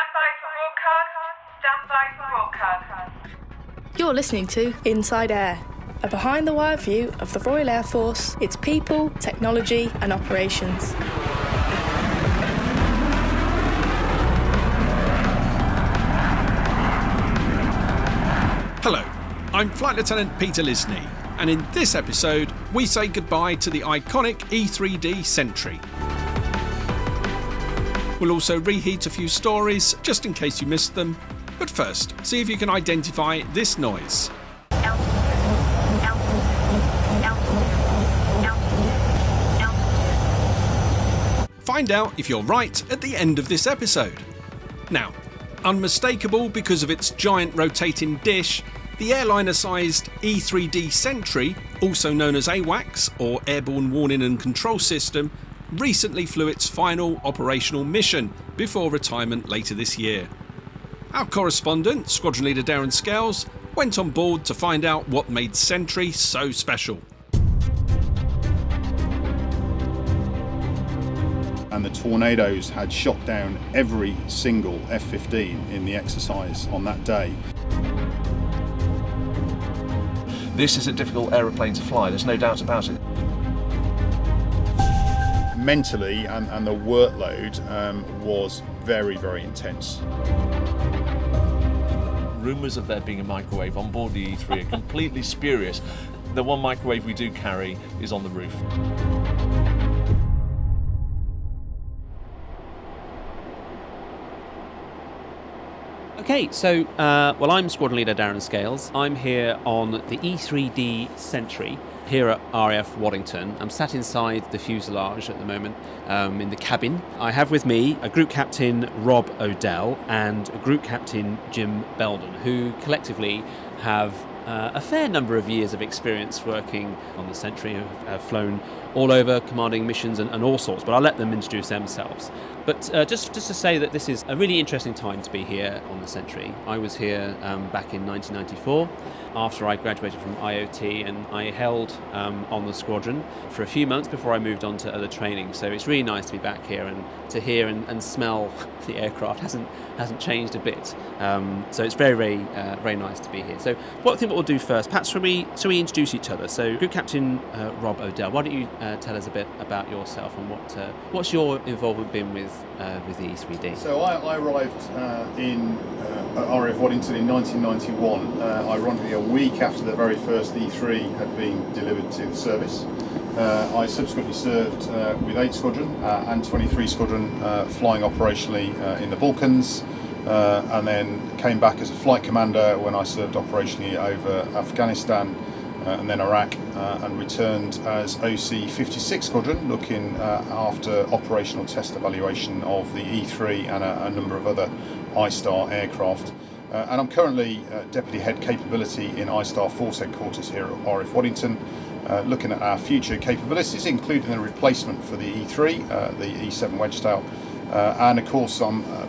Stand by for broadcast. You're listening to Inside Air, a behind-the-wire view of the Royal Air Force, its people, technology and operations. Hello, I'm Flight Lieutenant Peter Lisney, and in this episode we say goodbye to the iconic E-3D Sentry. We'll also reheat a few stories just in case you missed them, but first, see if you can identify this noise. Find out if you're right at the end of this episode. Now, unmistakable because of its giant rotating dish, the airliner-sized E-3D Sentry, also known as AWACS or Airborne Warning and Control System, recently flew its final operational mission before retirement later this year. Our correspondent, Squadron Leader Darren Scales, went on board to find out what made Sentry so special. And the Tornadoes had shot down every single F-15 in the exercise on that day. This is a difficult aeroplane to fly, there's no doubt about it. Mentally and the workload was very, very intense. Rumours of there being a microwave on board the E3 are completely spurious. The one microwave we do carry is on the roof. Okay, so, I'm Squadron Leader Darren Scales. I'm here on the E-3D Sentry here at RAF Waddington. I'm sat inside the fuselage at the moment in the cabin. I have with me a Group Captain Rob Odell and a Group Captain Jim Belden, who collectively have a fair number of years of experience working on the Sentry, have flown all over, commanding missions and all sorts, but I'll let them introduce themselves. But just to say that this is a really interesting time to be here on the Sentry. I was here back in 1994 after I graduated from IOT, and I held on the squadron for a few months before I moved on to other training. So it's really nice to be back here and to hear and smell the aircraft hasn't changed a bit. So it's very, very, very nice to be here. So what I think what we'll do first, perhaps shall we introduce each other? So Group Captain Rob Odell, why don't you tell us a bit about yourself and what's your involvement been with the E-3D? So I arrived in RAF Waddington in 1991, ironically a week after the very first E3 had been delivered to the service. I subsequently served with 8 Squadron and 23 Squadron flying operationally in the Balkans, and then came back as a flight commander when I served operationally over Afghanistan and then Iraq, and returned as OC 56 Squadron, looking after operational test evaluation of the E3 and a number of other I-Star aircraft. And I'm currently Deputy Head Capability in I-Star Force Headquarters here at RAF Waddington, looking at our future capabilities, including the replacement for the E3, the E7 Wedgetail, and of course,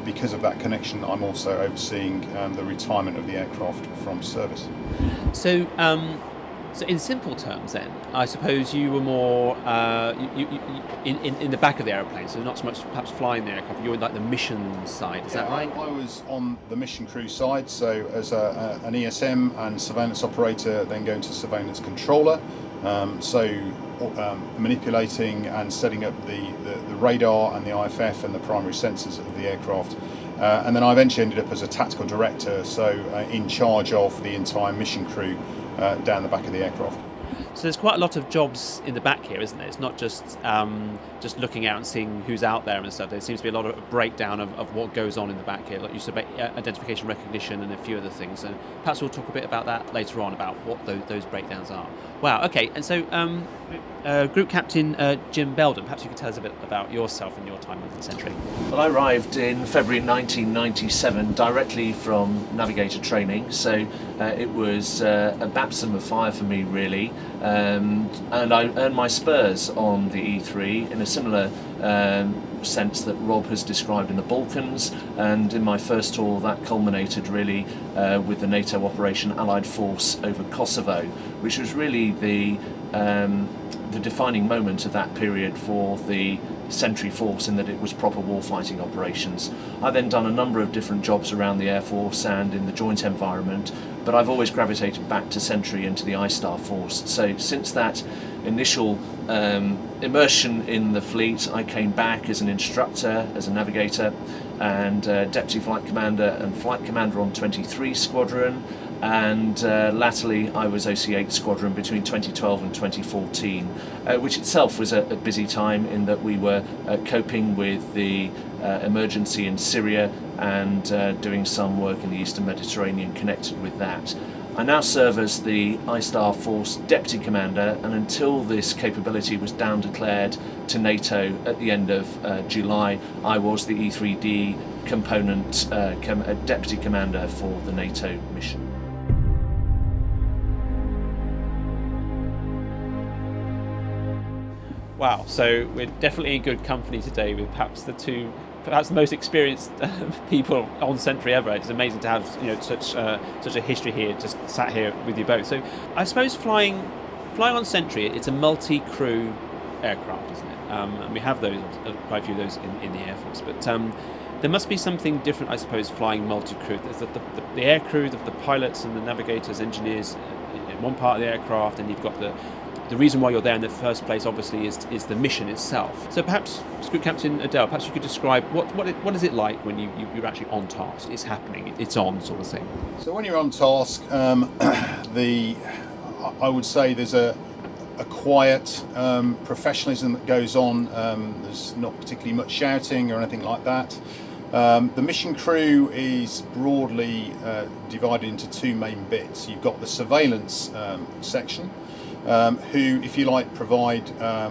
because of that connection, I'm also overseeing the retirement of the aircraft from service. So in simple terms then, I suppose you were more in the back of the aeroplane, so not so much perhaps flying the aircraft, you were like the mission side, is that right? I was on the mission crew side, so as an ESM and surveillance operator, then going to surveillance controller, manipulating and setting up the radar and the IFF and the primary sensors of the aircraft. And then I eventually ended up as a tactical director, so in charge of the entire mission crew down the back of the aircraft. So there's quite a lot of jobs in the back here, isn't there? It's not just looking out and seeing who's out there and stuff. There seems to be a lot of breakdown of what goes on in the back here, like you said, identification, recognition, and a few other things. And perhaps we'll talk a bit about that later on, about what those breakdowns are. Wow, okay. And so Group Captain Jim Belden, perhaps you could tell us a bit about yourself and your time with the Sentry. Well, I arrived in February 1997 directly from navigator training, so it was a baptism of fire for me, really. And I earned my spurs on the E3 in a similar sense that Rob has described in the Balkans, and in my first tour that culminated really with the NATO Operation Allied Force over Kosovo, which was really the defining moment of that period for the Sentry force in that it was proper warfighting operations. I've then done a number of different jobs around the Air Force and in the joint environment, but I've always gravitated back to Sentry and to the I-Star force. So since that initial immersion in the fleet, I came back as an instructor, as a navigator, and deputy flight commander and flight commander on 23 Squadron, and latterly I was OC8 Squadron between 2012 and 2014, which itself was a busy time in that we were coping with the emergency in Syria and doing some work in the Eastern Mediterranean connected with that. I now serve as the I-Star Force Deputy Commander, and until this capability was down declared to NATO at the end of July, I was the E-3D component Deputy Commander for the NATO mission. Wow, so we're definitely in good company today with perhaps the most experienced people on Sentry ever. It's amazing to have such a history here, just sat here with you both. So I suppose flying on Sentry, it's a multi-crew aircraft, isn't it? And we have those, quite a few of those in the Air Force. But there must be something different, I suppose, flying multi-crew. There's the air crew, the pilots and the navigators, engineers in one part of the aircraft, and you've got the reason why you're there in the first place, obviously, is the mission itself. So perhaps, Group Captain Adele, perhaps you could describe what is it like when you're actually on task? It's happening, it's on, sort of thing. So when you're on task, I would say there's a quiet professionalism that goes on. There's not particularly much shouting or anything like that. The mission crew is broadly divided into two main bits. You've got the surveillance section, who, if you like, provide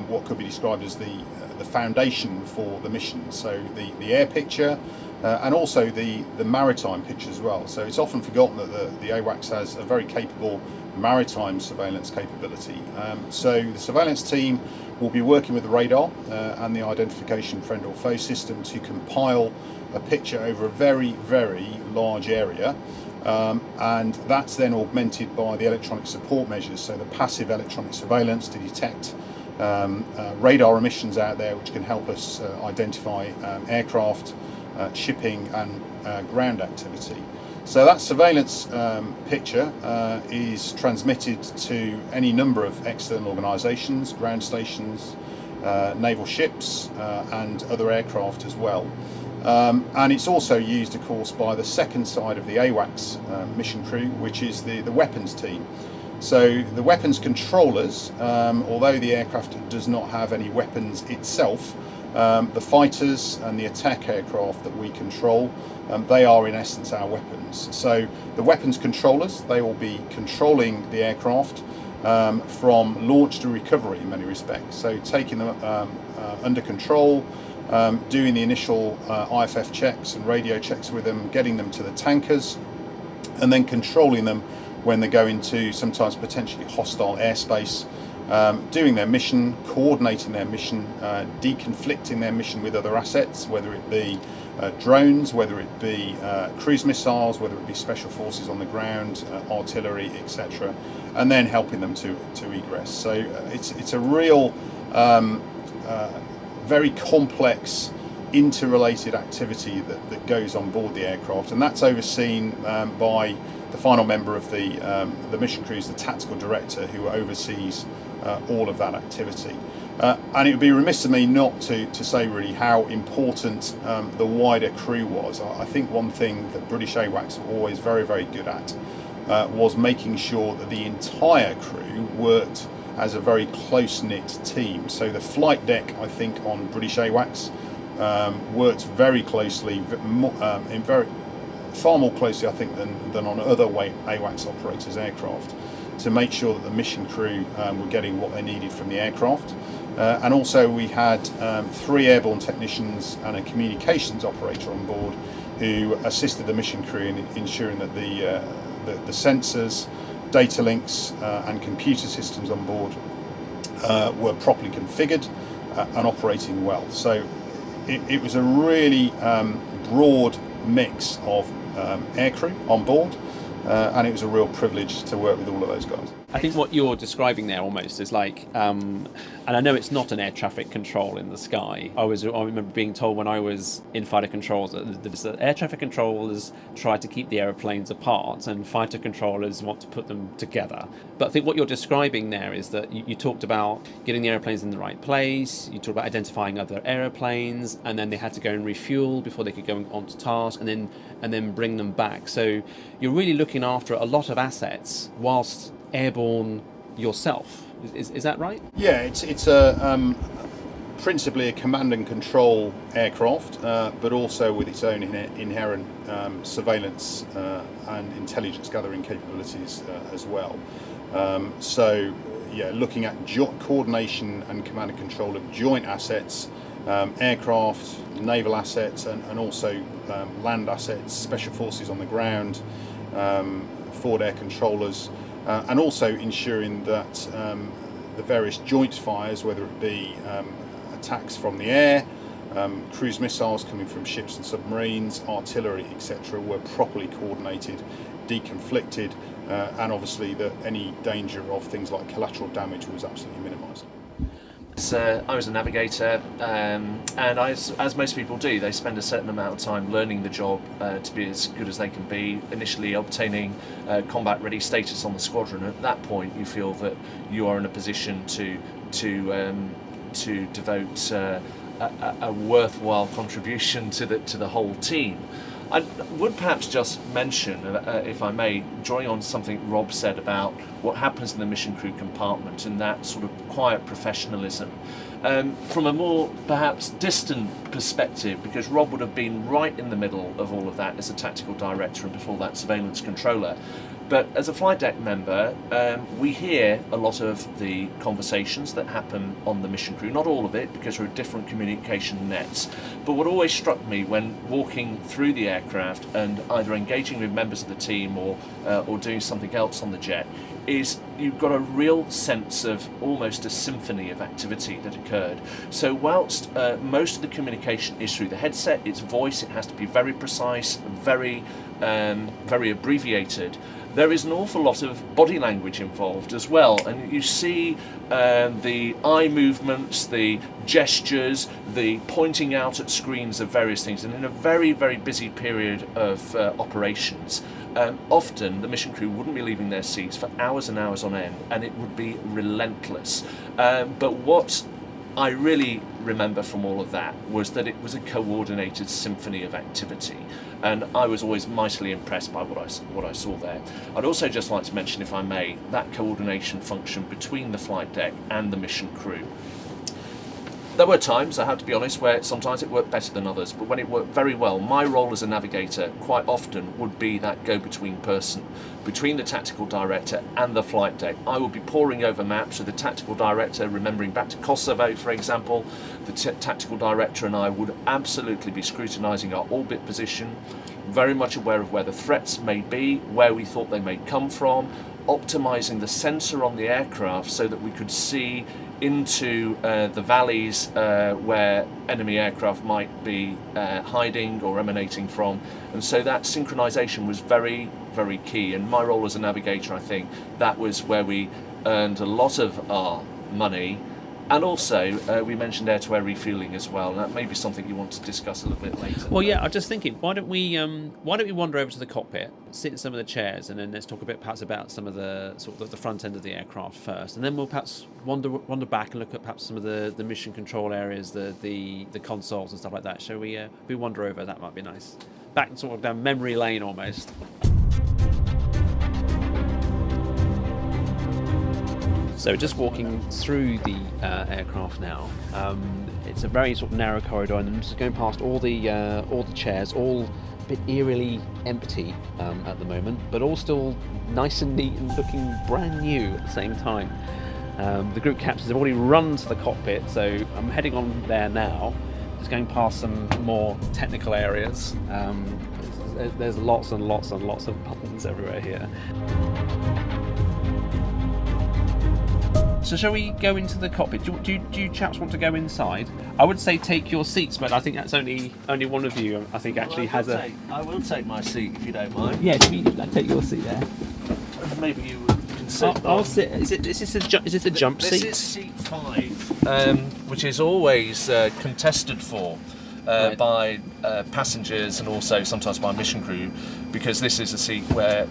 what could be described as the foundation for the mission. So the air picture and also the maritime picture as well. So it's often forgotten that the AWACS has a very capable maritime surveillance capability. So the surveillance team will be working with the radar and the identification friend or foe system to compile a picture over a very, very large area. And that's then augmented by the electronic support measures, so the passive electronic surveillance to detect radar emissions out there, which can help us identify aircraft, shipping and ground activity. So that surveillance picture is transmitted to any number of external organisations, ground stations, naval ships and other aircraft as well. And it's also used, of course, by the second side of the AWACS mission crew, which is the weapons team. So the weapons controllers, although the aircraft does not have any weapons itself, the fighters and the attack aircraft that we control, they are in essence our weapons. So the weapons controllers, they will be controlling the aircraft from launch to recovery in many respects. So taking them under control, doing the initial IFF checks and radio checks with them, getting them to the tankers, and then controlling them when they go into sometimes potentially hostile airspace, doing their mission, coordinating their mission, deconflicting their mission with other assets, whether it be drones, whether it be cruise missiles, whether it be special forces on the ground, artillery, etc., and then helping them to egress. So it's a real very complex interrelated activity that goes on board the aircraft, and that's overseen by the final member of the mission crew, the tactical director, who oversees all of that activity. And it would be remiss of me not to say really how important the wider crew was. I think one thing that British AWACS were always very, very good at was making sure that the entire crew worked as a very close-knit team. So the flight deck, I think, on British AWACS worked very closely, far more closely, I think, than on other AWACS operators' aircraft, to make sure that the mission crew were getting what they needed from the aircraft. And also we had 3 airborne technicians and a communications operator on board who assisted the mission crew in ensuring that the sensors, data links and computer systems on board were properly configured and operating well. So it was a really broad mix of aircrew on board, and it was a real privilege to work with all of those guys. I think what you're describing there almost is like, and I know it's not an air traffic control in the sky. I remember being told when I was in fighter controls that air traffic controllers try to keep the aeroplanes apart and fighter controllers want to put them together. But I think what you're describing there is that you talked about getting the aeroplanes in the right place, you talked about identifying other aeroplanes, and then they had to go and refuel before they could go onto task, and then bring them back. So you're really looking after a lot of assets whilst airborne yourself. Is that right? Yeah, it's a principally a command and control aircraft, but also with its own inherent surveillance and intelligence gathering capabilities as well. So, yeah, looking at coordination and command and control of joint assets, aircraft, naval assets, and also land assets, special forces on the ground, forward air controllers, and also ensuring that the various joint fires, whether it be attacks from the air, cruise missiles coming from ships and submarines, artillery, etc., were properly coordinated, deconflicted, and obviously that any danger of things like collateral damage was absolutely minimised. I was a navigator, and as most people do, they spend a certain amount of time learning the job to be as good as they can be, initially obtaining combat ready status on the squadron. At that point you feel that you are in a position to devote a worthwhile contribution to the whole team. I would perhaps just mention, if I may, drawing on something Rob said about what happens in the mission crew compartment and that sort of quiet professionalism. From a more perhaps distant perspective, because Rob would have been right in the middle of all of that as a tactical director and before that surveillance controller. But as a flight deck member, we hear a lot of the conversations that happen on the mission crew. Not all of it, because there are different communication nets. But what always struck me when walking through the aircraft and either engaging with members of the team or doing something else on the jet is you've got a real sense of almost a symphony of activity that occurred. So whilst most of the communication is through the headset, it's voice, it has to be very precise, very abbreviated, there is an awful lot of body language involved as well, and you see the eye movements, the gestures, the pointing out at screens of various things, and in a very, very busy period of operations, often the mission crew wouldn't be leaving their seats for hours and hours on end, and it would be relentless. But what I really remember from all of that was that it was a coordinated symphony of activity, and I was always mightily impressed by what I saw there. I'd also just like to mention, if I may, that coordination function between the flight deck and the mission crew. There were times, I have to be honest, where sometimes it worked better than others, but when it worked very well, my role as a navigator quite often would be that go-between person between the tactical director and the flight deck. I would be poring over maps with the tactical director, remembering back to Kosovo, for example. The tactical director and I would absolutely be scrutinising our orbit position, very much aware of where the threats may be, where we thought they may come from, optimising the sensor on the aircraft so that we could see into the valleys where enemy aircraft might be hiding or emanating from, and so that synchronization was very, very key. And my role as a navigator, I think that was where we earned a lot of our money. And also, we mentioned air-to-air refueling as well, and that may be something you want to discuss a little bit later. Well, yeah, I'm just thinking, why don't we wander over to the cockpit, sit in some of the chairs, and then let's talk a bit perhaps about some of the sort of the front end of the aircraft first, and then we'll perhaps wander back and look at perhaps some of the mission control areas, the consoles and stuff like that. Shall we wander over? That might be nice. Back sort of down memory lane almost. So just walking through the aircraft now. It's a very sort of narrow corridor, and I'm just going past all the chairs, all a bit eerily empty at the moment, but all still nice and neat and looking brand new at the same time. The group captains have already run to the cockpit, so I'm heading on there now. Just going past some more technical areas. There's lots and lots and lots of buttons everywhere here. So shall we go into the cockpit? Do you chaps want to go inside? I would say take your seats, but I think that's only one of you, I think, actually has I will take my seat if you don't mind. Yeah, take your seat there. Maybe you can So I'll sit. Is this a jump seat? This is seat 5, which is always contested for Right. by passengers and also sometimes by mission crew, because this is a seat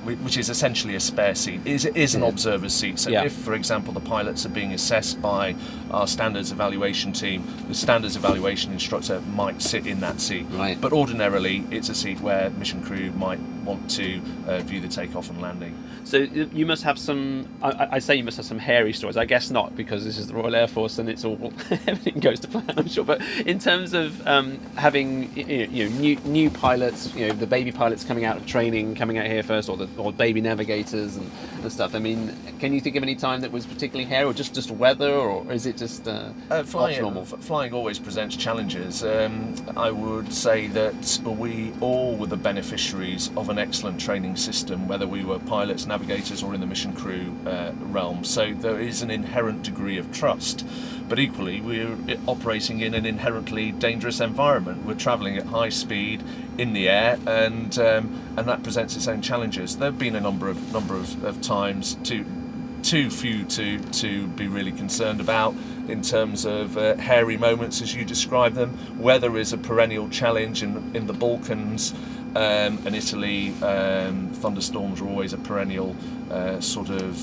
which is essentially a spare seat. It is an observer's seat. So Yeah. if, for example, the pilots are being assessed by our standards evaluation team, the standards evaluation instructor might sit in that seat. Right. But ordinarily, it's a seat where mission crew might want to view the takeoff and landing. So you must have some. I say you must have some hairy stories. I guess not, because this is the Royal Air Force and it's all everything goes to plan, I'm sure. But in terms of having new pilots, the baby pilots coming out of training, coming out here first, or baby navigators and stuff. I mean, can you think of any time that was particularly hairy, or just weather, or is it just normal? Flying always presents challenges. I would say that we all were the beneficiaries of an excellent training system, whether we were pilots, navigators, or in the mission crew realm. So there is an inherent degree of trust. But equally, we're operating in an inherently dangerous environment. We're travelling at high speed in the air, and that presents its own challenges. There have been a number of times too few to be really concerned about in terms of hairy moments, as you describe them. Weather is a perennial challenge in the Balkans and Italy. Thunderstorms are always a perennial sort of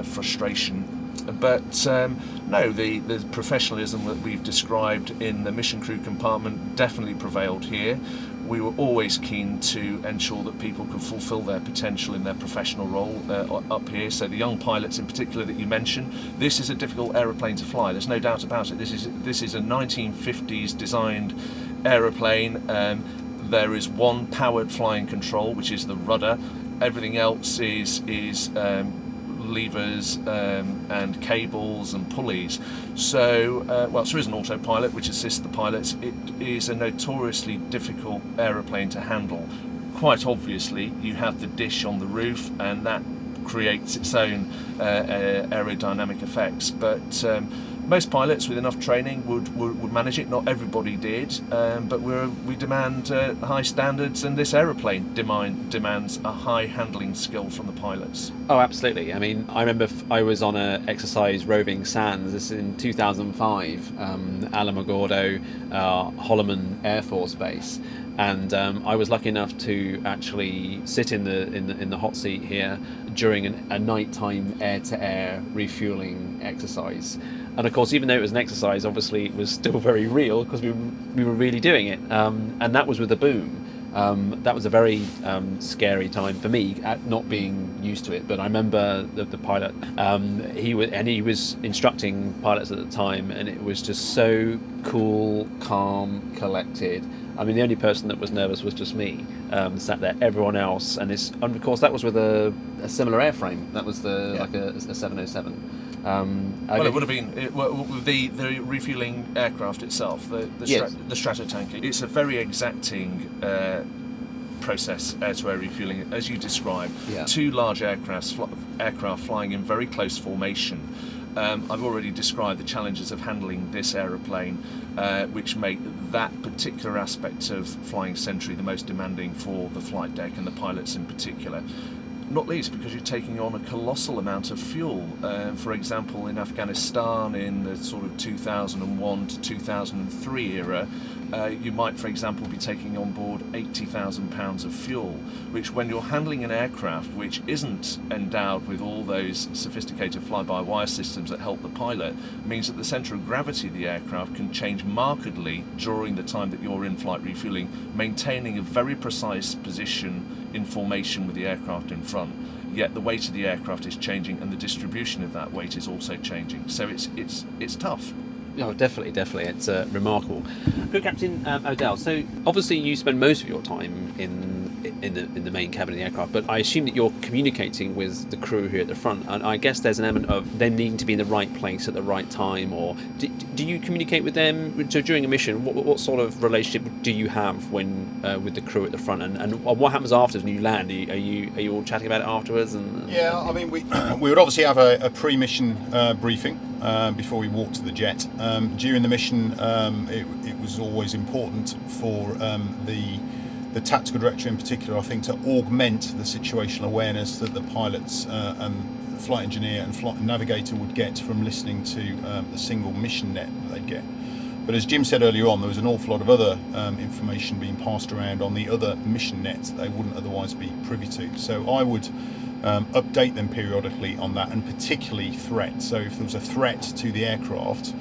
frustration. But no, the professionalism that we've described in the mission crew compartment definitely prevailed here. We were always keen to ensure that people could fulfil their potential in their professional role up here. So the young pilots in particular that you mentioned, this is a difficult aeroplane to fly, there's no doubt about it. This is a 1950s designed aeroplane. There is one powered flying control, which is the rudder. Everything else is levers and cables and pulleys. So, there is an autopilot which assists the pilots. It is a notoriously difficult aeroplane to handle. Quite obviously, you have the dish on the roof, and that creates its own aerodynamic effects. But most pilots with enough training would manage it. Not everybody did, but we demand high standards, and this aeroplane demands a high handling skill from the pilots. Oh, absolutely. I mean, I remember I was on an exercise roving sands. This is in 2005, Alamogordo, Holloman Air Force Base. And I was lucky enough to actually sit in the hot seat here during a nighttime air-to-air refueling exercise. And of course, even though it was an exercise, obviously it was still very real, because we were really doing it. And that was with a boom. That was a very scary time for me, not being used to it. But I remember the pilot. He was instructing pilots at the time, and it was just so cool, calm, collected. I mean, the only person that was nervous was just me, sat there. Everyone else, and of course, that was with a similar airframe. That was like a 707. It would have been the refueling aircraft itself, the Stratotanker. It's a very exacting process, air-to-air refueling, as you described. Yeah. Two large aircraft flying in very close formation. I've already described the challenges of handling this aeroplane, which make that particular aspect of flying Sentry the most demanding for the flight deck and the pilots in particular. Not least because you're taking on a colossal amount of fuel. For example, in Afghanistan in the sort of 2001 to 2003 era, you might, for example, be taking on board 80,000 pounds of fuel, which when you're handling an aircraft which isn't endowed with all those sophisticated fly-by-wire systems that help the pilot, means that the centre of gravity of the aircraft can change markedly during the time that you're in flight refueling, maintaining a very precise position in formation with the aircraft in front. Yet the weight of the aircraft is changing, and the distribution of that weight is also changing. So it's tough. Oh, definitely. It's remarkable. Good, Captain O'Dell. So obviously you spend most of your time in the main cabin of the aircraft, but I assume that you're communicating with the crew here at the front, and I guess there's an element of them needing to be in the right place at the right time. Or do you communicate with them? So during a mission, what sort of relationship do you have when with the crew at the front, and what happens afterwards when you land? Are you all chatting about it afterwards? Yeah, I mean, we would obviously have a pre-mission briefing before we walk to the jet. During the mission, it was always important for the tactical director in particular, I think, to augment the situational awareness that the pilots flight engineer and flight navigator would get from listening to the single mission net that they'd get. But as Jim said earlier on, there was an awful lot of other information being passed around on the other mission nets that they wouldn't otherwise be privy to. So I would update them periodically on that, and particularly threat. So if there was a threat to the aircraft,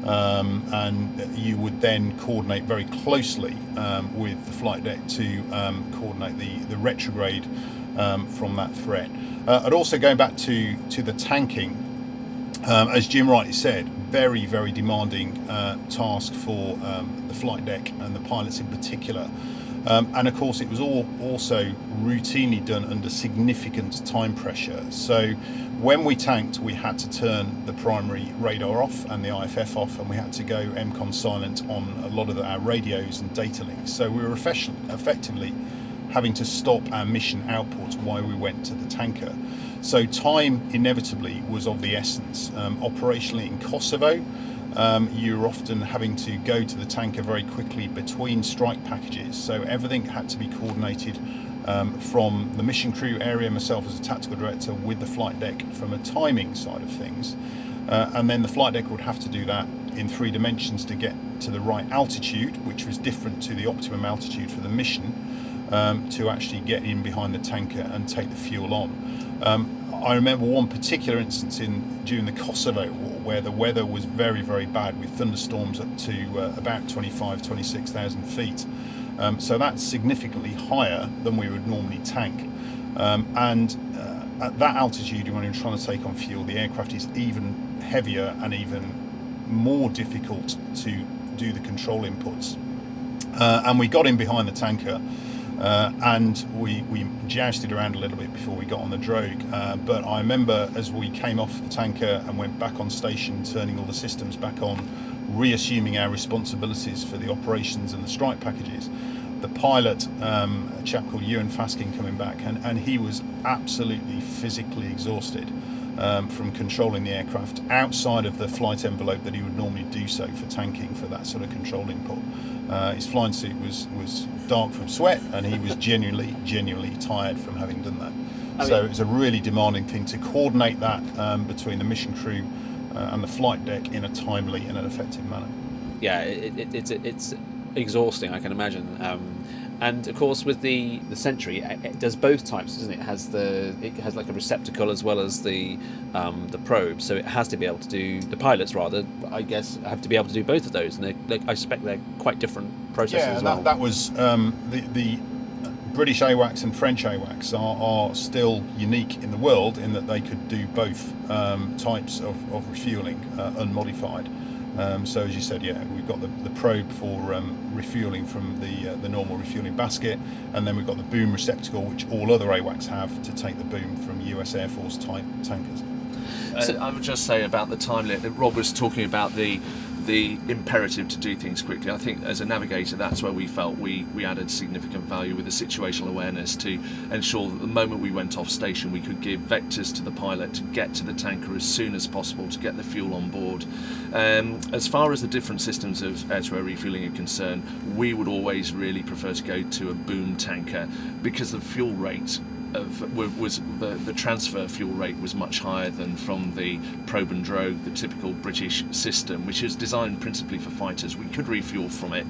and you would then coordinate very closely with the flight deck to coordinate the retrograde from that threat. And also going back to the tanking, as Jim rightly said, very, very demanding task for the flight deck and the pilots in particular. And of course, it was all also routinely done under significant time pressure. So when we tanked, we had to turn the primary radar off and the IFF off, and we had to go MCON silent on a lot of our radios and data links. So we were effectively having to stop our mission output while we went to the tanker. So time inevitably was of the essence. Operationally in Kosovo, you're often having to go to the tanker very quickly between strike packages, so everything had to be coordinated from the mission crew area, myself as a tactical director, with the flight deck from a timing side of things, and then the flight deck would have to do that in 3 dimensions to get to the right altitude, which was different to the optimum altitude for the mission, to actually get in behind the tanker and take the fuel on. I remember one particular instance during the Kosovo War where the weather was very, very bad, with thunderstorms up to about 26,000 feet. So that's significantly higher than we would normally tank. And at that altitude, when you're trying to take on fuel, the aircraft is even heavier and even more difficult to do the control inputs. And we got in behind the tanker. And we jousted around a little bit before we got on the drogue, but I remember as we came off the tanker and went back on station, turning all the systems back on, reassuming our responsibilities for the operations and the strike packages, the pilot, a chap called Ewan Faskin, coming back, and he was absolutely physically exhausted from controlling the aircraft outside of the flight envelope that he would normally do so for tanking, for that sort of control input. His flying suit was dark from sweat, and he was genuinely tired from having done that. So it was a really demanding thing to coordinate that between the mission crew and the flight deck in a timely and an effective manner. Yeah, it's exhausting, I can imagine. And of course, with the Sentry, it does both types, doesn't it? It has like a receptacle as well as the probe, so it has to be able to do, the pilots rather, I guess, have to be able to do both of those, and I suspect they're quite different processes as well. That was the British AWACS and French AWACS are still unique in the world in that they could do both types of refueling unmodified. So as you said, we've got the probe for refueling from the normal refueling basket, and then we've got the boom receptacle, which all other AWACS have, to take the boom from US Air Force type tankers. I would just say about the time limit, Rob was talking about the imperative to do things quickly. I think as a navigator, that's where we felt we added significant value with the situational awareness to ensure that the moment we went off station, we could give vectors to the pilot to get to the tanker as soon as possible to get the fuel on board. As far as the different systems of air-to-air refueling are concerned, we would always really prefer to go to a boom tanker, because the fuel rate the transfer fuel rate was much higher than from the probe and drogue, the typical British system, which is designed principally for fighters. We could refuel from it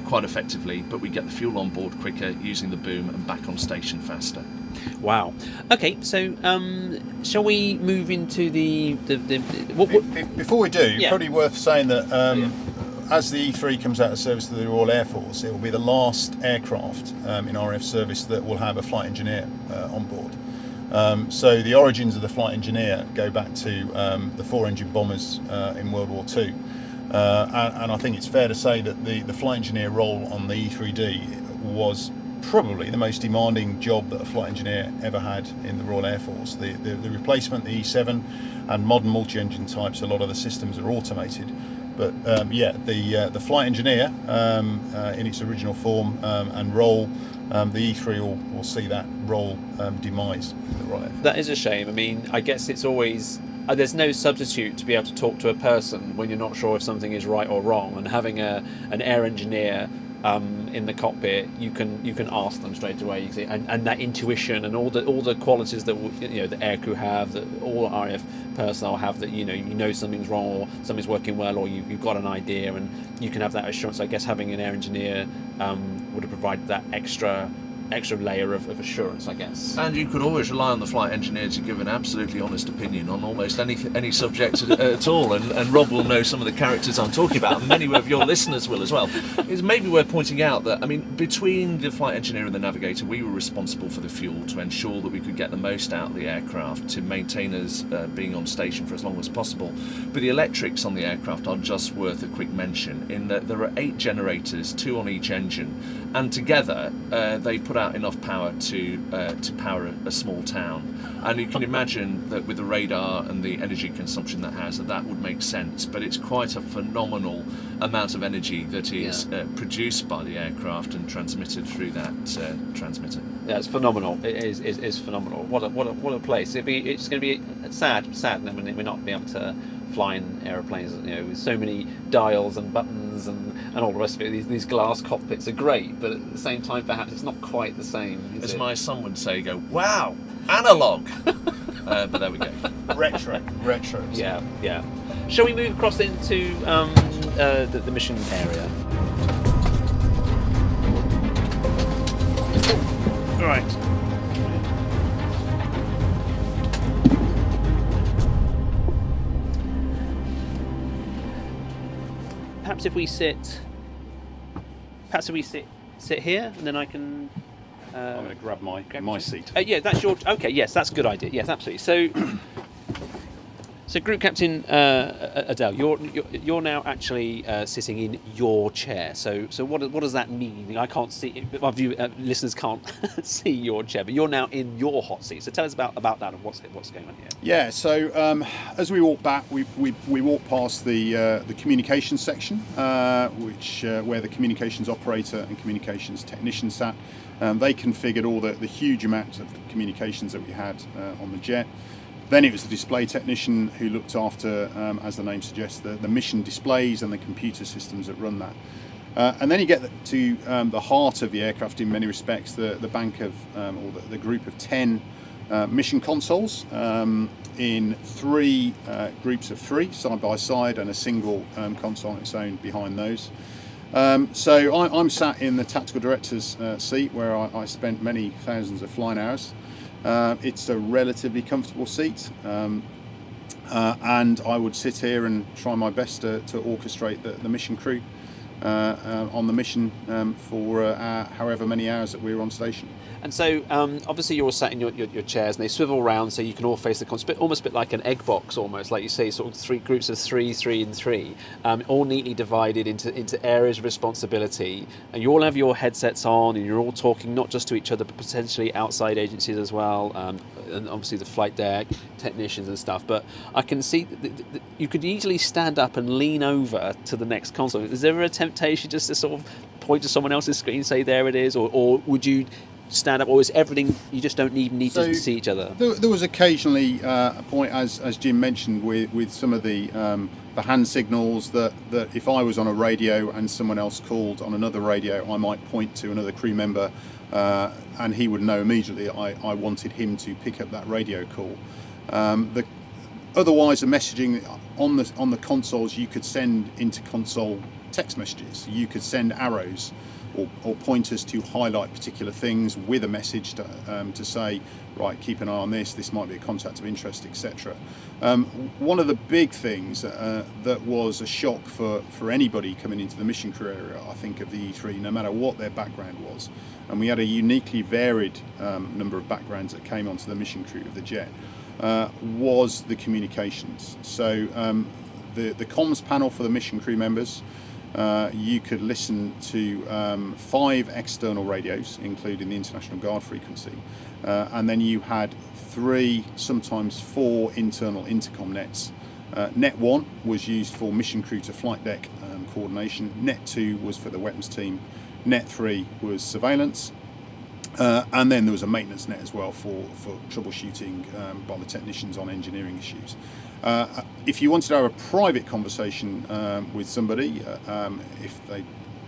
quite effectively, but we get the fuel on board quicker using the boom and back on station faster. Wow. Okay, so shall we move into the Before we do, probably worth saying that as the E3 comes out of service to the Royal Air Force, it will be the last aircraft in RAF service that will have a flight engineer on board. So the origins of the flight engineer go back to the 4-engine bombers in World War II. And I think it's fair to say that the flight engineer role on the E-3D was probably the most demanding job that a flight engineer ever had in the Royal Air Force. The replacement, the E7 and modern multi-engine types, a lot of the systems are automated. But the flight engineer in its original form and role, the E3 will see that role demise in the Royal Air Force. That is a shame. I mean, I guess it's always there's no substitute to be able to talk to a person when you're not sure if something is right or wrong, and having an air engineer in the cockpit, you can ask them straight away. You can see, and that intuition and all the qualities that the aircrew have, that all RAF personnel have, that you know something's wrong or something's working well, or you've got an idea, and you can have that assurance. I guess having an air engineer would have provided that extra layer of assurance, I guess. And you could always rely on the flight engineer to give an absolutely honest opinion on almost any subject at all, and Rob will know some of the characters I'm talking about, and many of your listeners will as well. It's maybe worth pointing out that, between the flight engineer and the navigator, we were responsible for the fuel to ensure that we could get the most out of the aircraft, to maintain us being on station for as long as possible. But the electrics on the aircraft are just worth a quick mention, in that there are 8 generators, 2 on each engine, and together they put out enough power to power a small town. And you can imagine that with the radar and the energy consumption that would make sense. But it's quite a phenomenal amount of energy that is produced by the aircraft and transmitted through that transmitter. Yeah, it's phenomenal. It is phenomenal. What a place. It's going to be sad then when we're not be able to fly in aeroplanes, with so many dials and buttons and all the rest of it. These glass cockpits are great, but at the same time, perhaps it's not quite the same. As my son would say, wow, analog. But there we go. Retro. Yeah. Shall we move across into the mission area? Right. Perhaps if we sit here, and then I can. I'm going to grab my seat. Yeah, that's your. Okay, yes, that's a good idea. Yes, absolutely. So Group Captain Adele, you're now actually sitting in your chair. So what does that mean? I can't see. My listeners can't see your chair, but you're now in your hot seat. So tell us about that and what's going on here. Yeah. So as we walk back, we walk past the communications section, which where the communications operator and communications technician sat. They configured all the huge amount of communications that we had on the jet. Then it was the display technician who looked after, as the name suggests, the mission displays and the computer systems that run that. And then you get to the heart of the aircraft in many respects, the bank of, or the group of 10 mission consoles in 3 groups of 3, side by side, and a single console on its own behind those. So I'm sat in the tactical director's seat, where I spent many thousands of flying hours. It's a relatively comfortable seat, and I would sit here and try my best to orchestrate the mission crew on the mission for however many hours that we were on station. And so, obviously, you're all sat in your chairs, and they swivel around so you can all face the console, almost a bit like an egg box, almost like you say, sort of 3 groups of 3, 3, and 3, all neatly divided into areas of responsibility. And you all have your headsets on, and you're all talking not just to each other, but potentially outside agencies as well, and obviously the flight deck technicians and stuff. But I can see that you could easily stand up and lean over to the next console. Is there a temptation just to sort of point to someone else's screen and say there it is, or would you stand up, or is everything you just don't even need to see each other? There was occasionally a point, as Jim mentioned, with some of the hand signals that if I was on a radio and someone else called on another radio, I might point to another crew member, and he would know immediately I wanted him to pick up that radio call. Otherwise, the messaging on the consoles, you could send into console text messages. You could send arrows or pointers to highlight particular things with a message to say, right, keep an eye on this might be a contact of interest, etc. One of the big things that was a shock for anybody coming into the mission crew area, I think, of the E3, no matter what their background was, and we had a uniquely varied number of backgrounds that came onto the mission crew of the jet, was the communications. So the comms panel for the mission crew members, you could listen to 5 external radios, including the International Guard frequency, and then you had 3, sometimes 4 internal intercom nets. Net 1 was used for mission crew to flight deck coordination, Net 2 was for the weapons team, Net 3 was surveillance, and then there was a maintenance net as well for troubleshooting by the technicians on engineering issues. If you wanted to have a private conversation with somebody, if they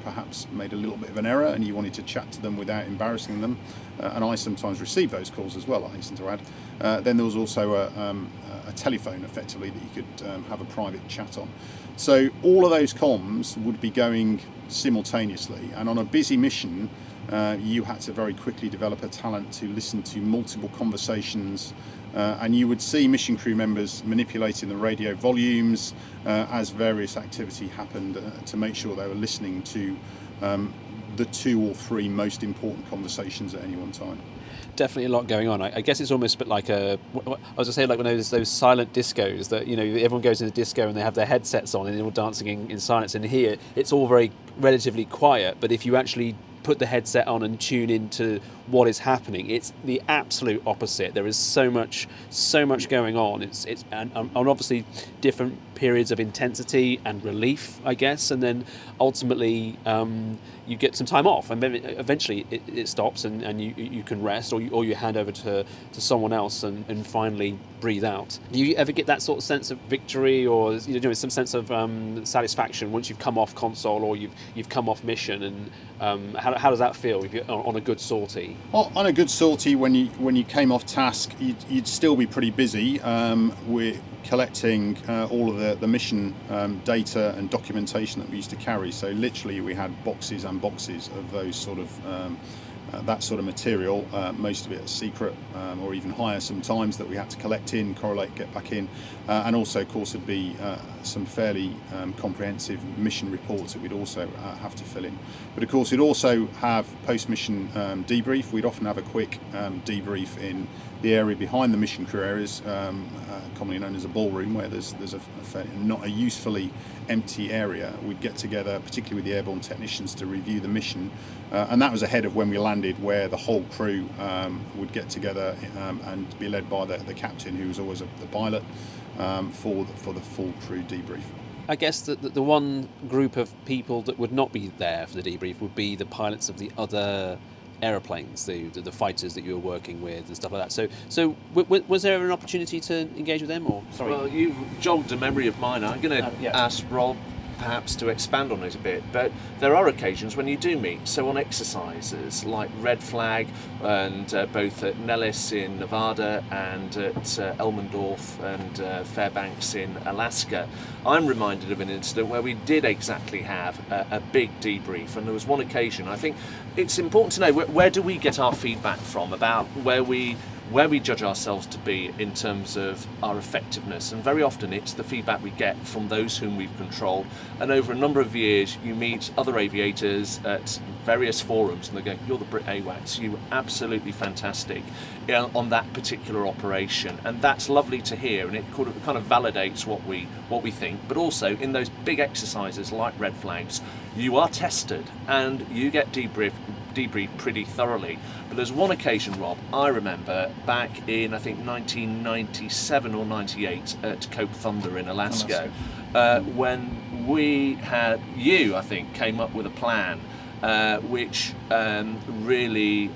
perhaps made a little bit of an error and you wanted to chat to them without embarrassing them, and I sometimes received those calls as well, I hasten to add, then there was also a telephone effectively that you could have a private chat on. So all of those comms would be going simultaneously, and on a busy mission you had to very quickly develop a talent to listen to multiple conversations, and you would see mission crew members manipulating the radio volumes as various activity happened to make sure they were listening to the 2 or 3 most important conversations at any one time. Definitely a lot going on. I guess it's almost a bit like I was going to say, like when those silent discos that, everyone goes in a disco and they have their headsets on and they're all dancing in silence. And here it's all very relatively quiet, but if you actually put the headset on and tune into what is happening, it's the absolute opposite. There is so much going on. It's and obviously different periods of intensity and relief, I guess, and then ultimately you get some time off, and then eventually it stops, and you can rest, or you hand over to someone else and finally breathe out. Do you ever get that sort of sense of victory, or some sense of satisfaction once you've come off console or you've come off mission? And how does that feel if you're on a good sortie? Well, on a good sortie, when you came off task, you'd still be pretty busy. We're collecting all of the mission data and documentation that we used to carry. So literally, we had boxes and boxes of those sort of that sort of material. Most of it secret, or even higher sometimes, that we had to collect in, correlate, get back in, and also, of course, would be some fairly comprehensive mission reports that we'd also have to fill in. But of course, we'd also have post-mission debrief. We'd often have a quick debrief in the area behind the mission crew areas, commonly known as a ballroom, where there's not a usefully empty area. We'd get together, particularly with the airborne technicians, to review the mission, and that was ahead of when we landed, where the whole crew would get together and be led by the captain, who was always the pilot, for the full crew debrief. I guess that the one group of people that would not be there for the debrief would be the pilots of the other aeroplanes, the fighters that you were working with and stuff like that. So was there an opportunity to engage with them, or sorry? Well, you've jogged a memory of mine. I'm going to ask Rob perhaps to expand on it a bit, but there are occasions when you do meet. So on exercises like Red Flag, and both at Nellis in Nevada and at Elmendorf and Fairbanks in Alaska, I'm reminded of an incident where we did exactly have a big debrief, and there was one occasion. I think it's important to know where do we get our feedback from about where we judge ourselves to be in terms of our effectiveness, and very often it's the feedback we get from those whom we've controlled. And over a number of years you meet other aviators at various forums and they go, "You're the Brit AWACS, you were absolutely fantastic on that particular operation," and that's lovely to hear, and it kind of validates what we think. But also in those big exercises like Red Flags, you are tested and you get debriefed pretty thoroughly. But there's one occasion, Rob, I remember back in, I think, 1997 or 98 at Cape Thunder in Alaska, when you, I think, came up with a plan which really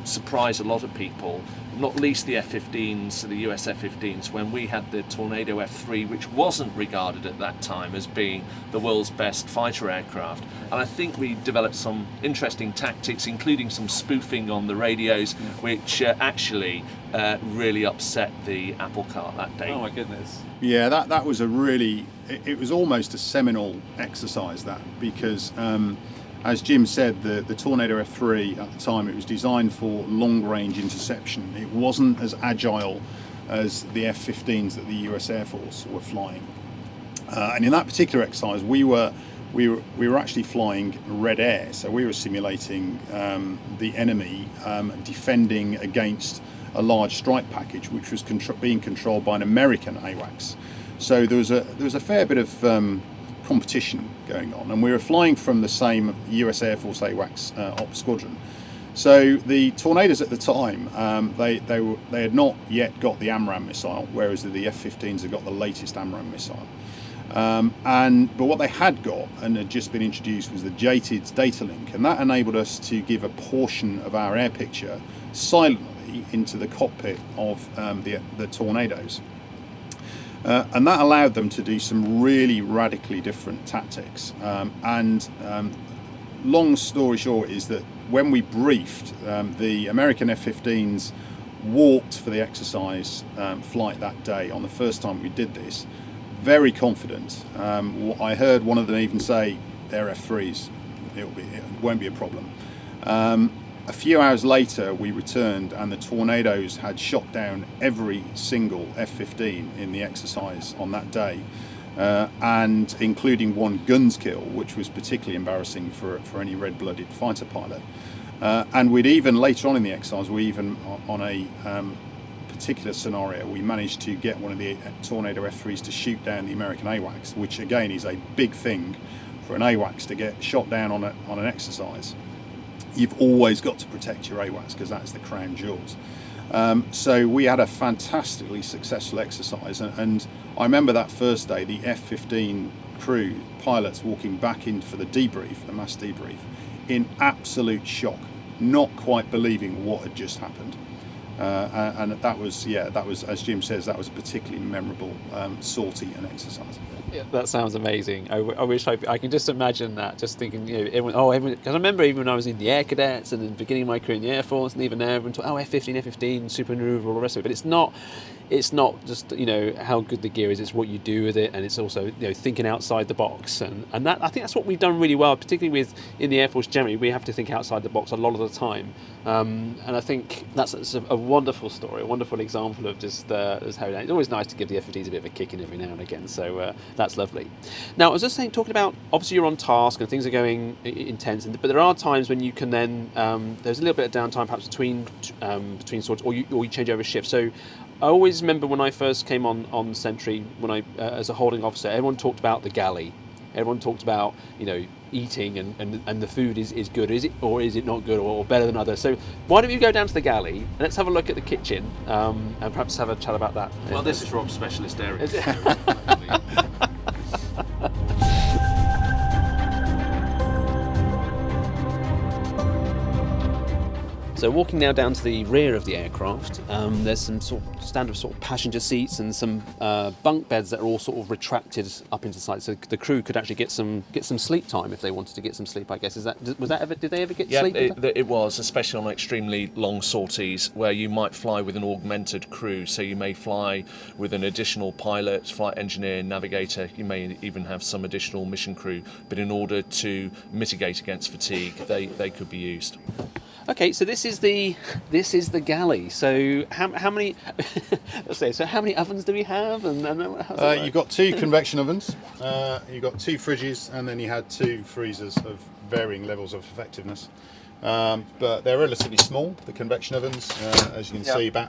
surprised a lot of people, not least the F-15s, the US F-15s, when we had the Tornado F-3, which wasn't regarded at that time as being the world's best fighter aircraft. And I think we developed some interesting tactics, including some spoofing on the radios, which actually really upset the apple cart that day. Oh my goodness. Yeah, that was it was almost a seminal exercise, that, because as Jim said, the Tornado F-3 at the time, it was designed for long-range interception. It wasn't as agile as the F-15s that the US Air Force were flying. And in that particular exercise, we were actually flying red air, so we were simulating the enemy defending against a large strike package, which was being controlled by an American AWACS. So there was a fair bit of competition going on, and we were flying from the same US Air Force AWACS Ops Squadron. So the Tornadoes at the time, they had not yet got the AMRAAM missile, whereas the F-15s had got the latest AMRAAM missile. But what they had got and had just been introduced was the JTIDS data link, and that enabled us to give a portion of our air picture silently into the cockpit of the Tornadoes. And that allowed them to do some really radically different tactics. And long story short is that when we briefed, the American F-15s walked for the exercise flight that day on the first time we did this, very confident. I heard one of them even say, they're F-3s, it won't be a problem. A few hours later we returned and the Tornadoes had shot down every single F-15 in the exercise on that day, and including one guns kill, which was particularly embarrassing for any red-blooded fighter pilot. And we'd even, later on in the exercise, on a particular scenario, we managed to get one of the Tornado F-3s to shoot down the American AWACS, which again is a big thing for an AWACS to get shot down on an exercise. You've always got to protect your AWACS because that's the crown jewels. So we had a fantastically successful exercise, and I remember that first day, the F-15 crew pilots walking back in for the debrief, the mass debrief, in absolute shock, not quite believing what had just happened. And that was, as Jim says, that was a particularly memorable sortie and exercise. Yeah, that sounds amazing. I wish I can just imagine that. Just thinking, everyone. Because I remember even when I was in the Air Cadets and in the beginning of my career in the Air Force, and even now, everyone talk, F-15, super maneuver, all the rest of it. But it's not just how good the gear is. It's what you do with it, and it's also thinking outside the box. And that, I think that's what we've done really well, particularly in the Air Force generally. We have to think outside the box a lot of the time, and I think that's a wonderful story, a wonderful example of just how it's always nice to give the F-15s a bit of a kick in every now and again. So that's lovely. Now, I was just talking about, obviously you're on task and things are going intense, but there are times when you can then there's a little bit of downtime perhaps between sorts, or you change over shift. So I always remember when I first came on Sentry, when I as a holding officer, everyone talked about the galley. Everyone talked about eating and the food is good. Is it not good or better than others? So why don't you go down to the galley and let's have a look at the kitchen and perhaps have a chat about that. Well, this is Rob's specialist area. So walking now down to the rear of the aircraft, there's some sort of standard sort of passenger seats and some bunk beds that are all sort of retracted up into the side, so the crew could actually get some sleep time if they wanted to get some sleep. I guess did they ever get sleep? Yeah, it was, especially on extremely long sorties where you might fly with an augmented crew. So you may fly with an additional pilot, flight engineer, navigator. You may even have some additional mission crew. But in order to mitigate against fatigue, they could be used. Okay, so this is the galley. So how many? Let's say. So how many ovens do we have? And how's that you've got 2 convection ovens. You've got 2 fridges, and then you had 2 freezers of varying levels of effectiveness. But they're relatively small. The convection ovens, as you can see, about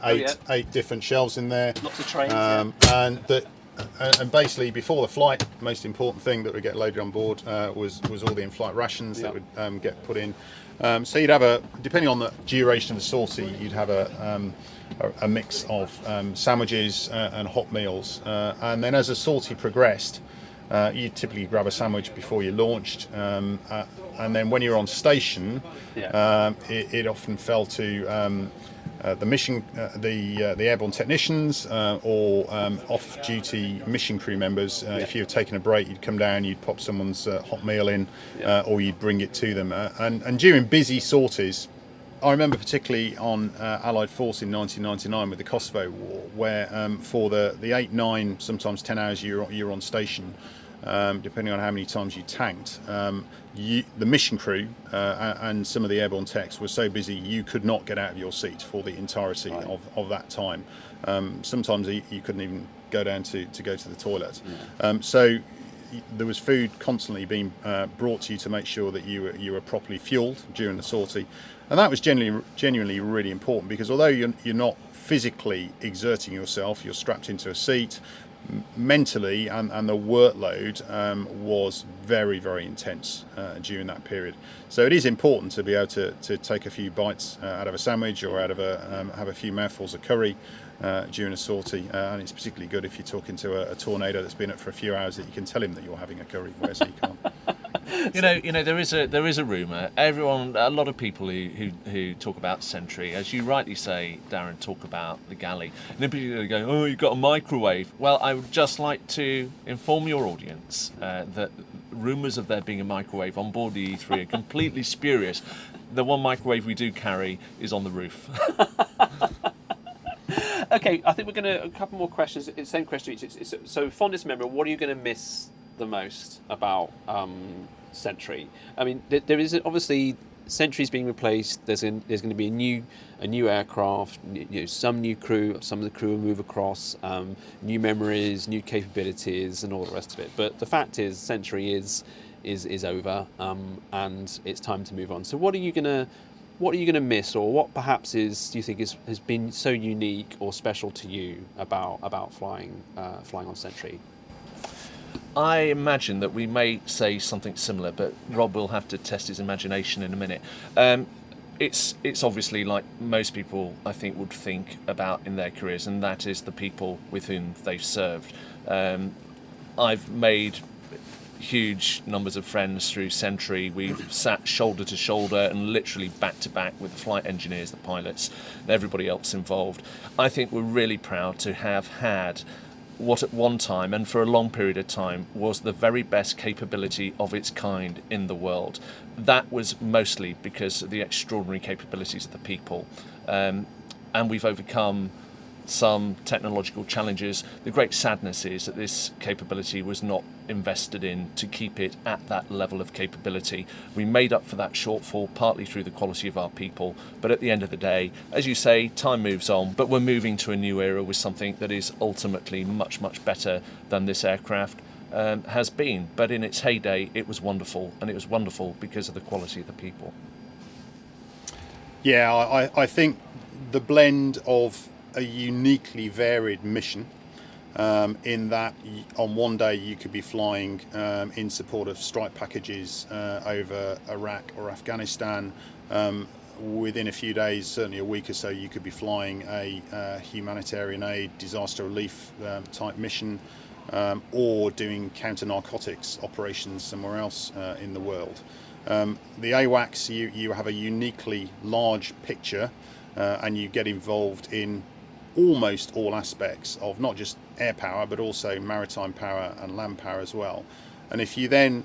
8 different shelves in there. Lots of trays. And basically, before the flight, the most important thing that would get loaded on board was all the in-flight rations that would get put in. So you'd have depending on the duration of the sortie, you'd have a mix of sandwiches and hot meals. And then as the sortie progressed, you'd typically grab a sandwich before you launched. And then when you're on station, it often fell to the airborne technicians or off-duty mission crew members. If you've taken a break, you'd come down, you'd pop someone's hot meal in, or you'd bring it to them. And during busy sorties, I remember particularly on Allied Force in 1999 with the Kosovo War, where for the 8, 9, sometimes 10 hours you're on station, depending on how many times you tanked, the mission crew and some of the airborne techs were so busy you could not get out of your seat for the entirety of that time. Sometimes you couldn't even go down to go to the toilet. So there was food constantly being brought to you to make sure that you were properly fueled during the sortie, and that was genuinely really important, because although you're not physically exerting yourself, you're strapped into a seat. Mentally and the workload was very, very intense during that period. So it is important to be able to take a few bites out of a sandwich or out of have a few mouthfuls of curry during a sortie, and it's particularly good if you're talking to a tornado that's been up for a few hours, that you can tell him that you're having a curry, whereas he can't. There is a rumour. A lot of people who talk about Sentry, as you rightly say, Darren, talk about the galley, and then people go, "Oh, you've got a microwave." Well, I would just like to inform your audience that rumours of there being a microwave on board the E3 are completely spurious. The one microwave we do carry is on the roof. Okay, I think we're going to a couple more questions. Same question each. So, fondest memory. What are you going to miss the most about Sentry? I mean, there is obviously Sentry's being replaced. There's going to be a new aircraft. Some new crew. Some of the crew will move across. New memories, new capabilities, and all the rest of it. But the fact is, Sentry is over, and it's time to move on. So, what are you gonna miss, or what perhaps do you think has been so unique or special to you about flying on Sentry? I imagine that we may say something similar, but Rob will have to test his imagination in a minute. It's obviously like most people, I think, would think about in their careers, and that is the people with whom they've served. I've made huge numbers of friends through Sentry. We've sat shoulder to shoulder and literally back to back with the flight engineers, the pilots, and everybody else involved. I think we're really proud to have had what at one time and for a long period of time was the very best capability of its kind in the world. That was mostly because of the extraordinary capabilities of the people, and we've overcome some technological challenges. The great sadness is that this capability was not invested in to keep it at that level of capability. We made up for that shortfall partly through the quality of our people, but at the end of the day, as you say, time moves on, but we're moving to a new era with something that is ultimately much, much better than this aircraft has been. But in its heyday, it was wonderful, and it was wonderful because of the quality of the people. Yeah, I think the blend of a uniquely varied mission, in that on one day you could be flying in support of strike packages over Iraq or Afghanistan. Within a few days, certainly a week or so, you could be flying a humanitarian aid, disaster relief type mission, or doing counter-narcotics operations somewhere else in the world. The AWACS, you have a uniquely large picture, and you get involved in almost all aspects of not just air power but also maritime power and land power as well. And if you then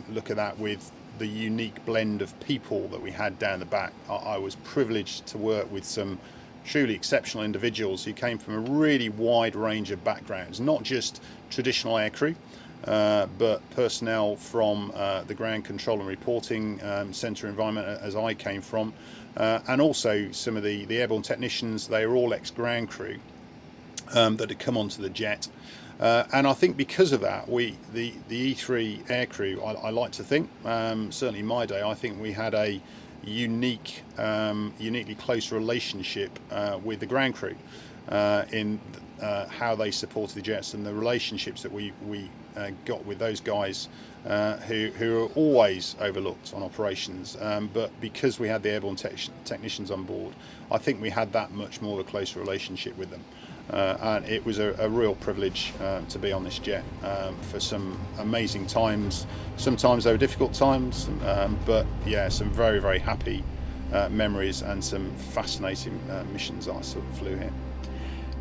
look at that with the unique blend of people that we had down the back, I was privileged to work with some truly exceptional individuals who came from a really wide range of backgrounds, not just traditional aircrew, but personnel from the ground control and reporting centre environment, as I came from, and also some of the airborne technicians. They were all ex-ground crew that had come onto the jet, and I think because of that, the E3 aircrew, I like to think, certainly in my day, I think we had a uniquely close relationship with the ground crew in how they supported the jets, and the relationships that we got with those guys who are always overlooked on operations, but because we had the airborne technicians on board, I think we had that much more of a closer relationship with them, and it was a real privilege to be on this jet for some amazing times. Sometimes they were difficult times, but yeah, some very, very happy memories and some fascinating missions I sort of flew here.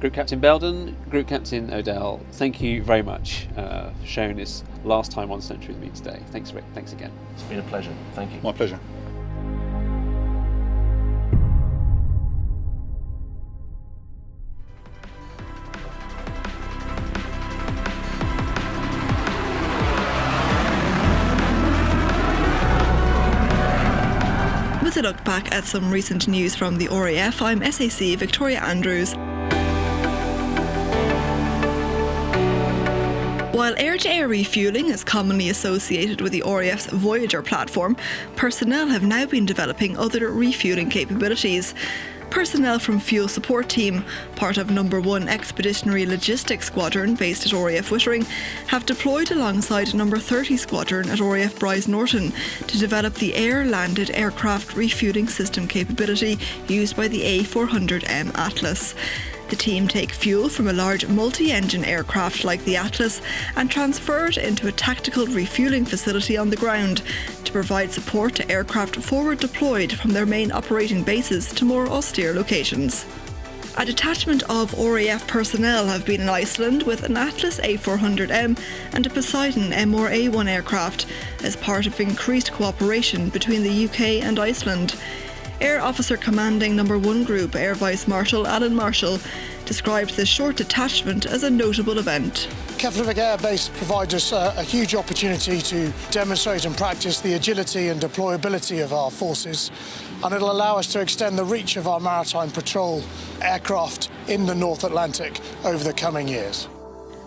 Group Captain Belden, Group Captain Odell, thank you very much for sharing this last time on Sentry with me today. Thanks, Rick. Thanks again. It's been a pleasure. Thank you. My pleasure. With a look back at some recent news from the RAF, I'm SAC Victoria Andrews. While air-to-air refuelling is commonly associated with the RAF's Voyager platform, personnel have now been developing other refuelling capabilities. Personnel from Fuel Support Team, part of No. 1 Expeditionary Logistics Squadron based at RAF Wittering, have deployed alongside No. 30 Squadron at RAF Bryce Norton to develop the air-landed aircraft refuelling system capability used by the A400M Atlas. The team take fuel from a large multi-engine aircraft like the Atlas and transfer it into a tactical refuelling facility on the ground to provide support to aircraft forward deployed from their main operating bases to more austere locations. A detachment of RAF personnel have been in Iceland with an Atlas A400M and a Poseidon MRA-1 aircraft as part of increased cooperation between the UK and Iceland. Air Officer Commanding No. 1 Group Air Vice Marshal Alan Marshall described the short detachment as a notable event. Keflavik Air Base provides us a huge opportunity to demonstrate and practice the agility and deployability of our forces, and it'll allow us to extend the reach of our maritime patrol aircraft in the North Atlantic over the coming years.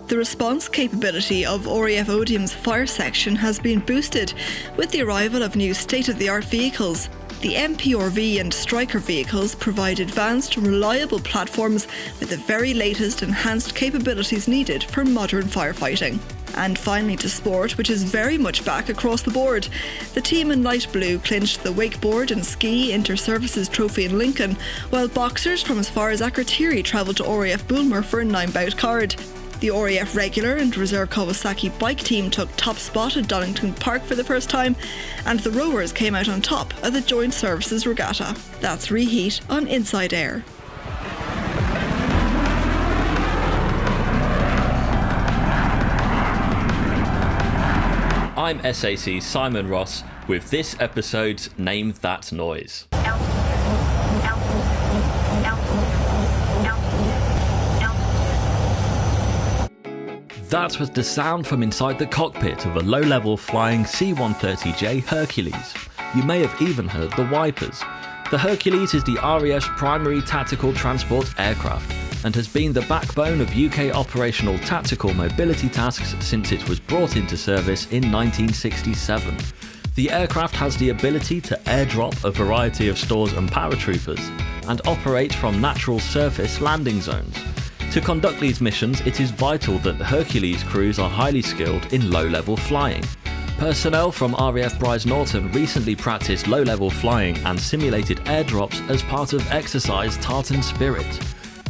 The response capability of RAF Odium's fire section has been boosted with the arrival of new state-of-the-art vehicles. The MPRV and Striker vehicles provide advanced, reliable platforms with the very latest enhanced capabilities needed for modern firefighting. And finally to sport, which is very much back across the board. The team in light blue clinched the wakeboard and ski inter-services trophy in Lincoln, while boxers from as far as Akrotiri travelled to RAF Bulmer for a 9-bout card. The RAF regular and reserve Kawasaki bike team took top spot at Donington Park for the first time, and the rowers came out on top at the Joint Services Regatta. That's Reheat on Inside Air. I'm SAC Simon Ross with this episode's Name That Noise. That was the sound from inside the cockpit of a low-level flying C-130J Hercules. You may have even heard the wipers. The Hercules is the RAF's primary tactical transport aircraft and has been the backbone of UK operational tactical mobility tasks since it was brought into service in 1967. The aircraft has the ability to airdrop a variety of stores and paratroopers and operate from natural surface landing zones. To conduct these missions, it is vital that the Hercules crews are highly skilled in low-level flying. Personnel from RAF Bryce Norton recently practiced low-level flying and simulated airdrops as part of exercise Tartan Spirit.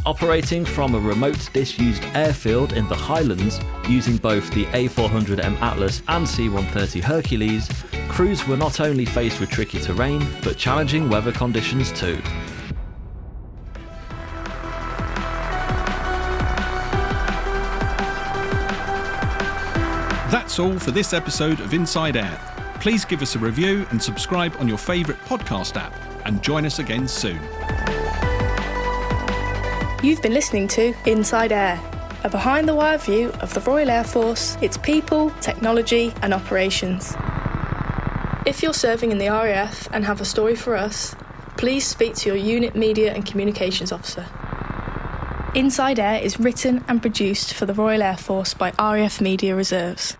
Operating from a remote disused airfield in the Highlands, using both the A400M Atlas and C-130 Hercules, crews were not only faced with tricky terrain, but challenging weather conditions too. That's all for this episode of Inside Air. Please give us a review and subscribe on your favourite podcast app, and join us again soon. You've been listening to Inside Air, a behind-the-wire view of the Royal Air Force, its people, technology and operations. If you're serving in the RAF and have a story for us, please speak to your unit media and communications officer. Inside Air is written and produced for the Royal Air Force by RAF Media Reserves.